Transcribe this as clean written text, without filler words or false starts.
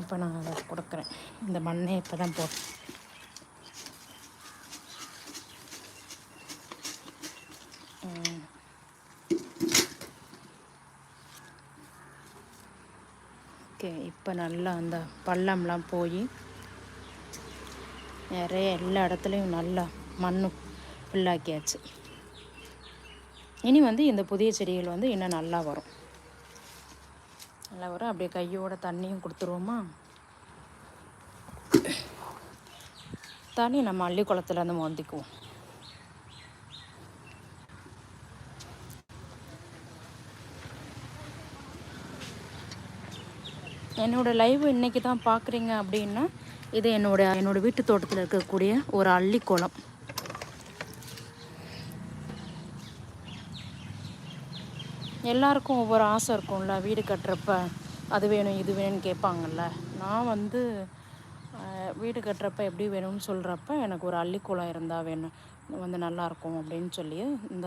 இப்போ நான் அதை கொடுக்குறேன். இந்த மண்ணை இப்போ தான் போட்டு ஓகே. இப்போ நல்லா அந்த பள்ளம்லாம் போய் நிறைய எல்லா இடத்துலையும் நல்லா மண் புல்லாக்கியாச்சு. இனி இந்த புதிய செடிகள் இன்னும் நல்லா வரும். நல்லா வரும். அப்படியே கையோட தண்ணியும் கொடுத்துருவோமா. தண்ணி நம்ம அள்ளி குளத்துல மோந்திக்குவோம். என்னோடய லைவ் இன்றைக்கி தான் பார்க்குறீங்க அப்படின்னா, இது என்னோடய வீட்டு தோட்டத்தில் இருக்கக்கூடிய ஒரு அள்ளிக்குளம். எல்லாருக்கும் ஒவ்வொரு ஆசை இருக்கும்ல, வீடு கட்டுறப்ப அது வேணும் இது வேணும்னு கேட்பாங்கள்ல. நான் வீடு கட்டுறப்ப எப்படி வேணும்னு சொல்கிறப்ப எனக்கு ஒரு அள்ளிக்குளம் இருந்தால் வேணும் நல்லாயிருக்கும் அப்படின்னு சொல்லி இந்த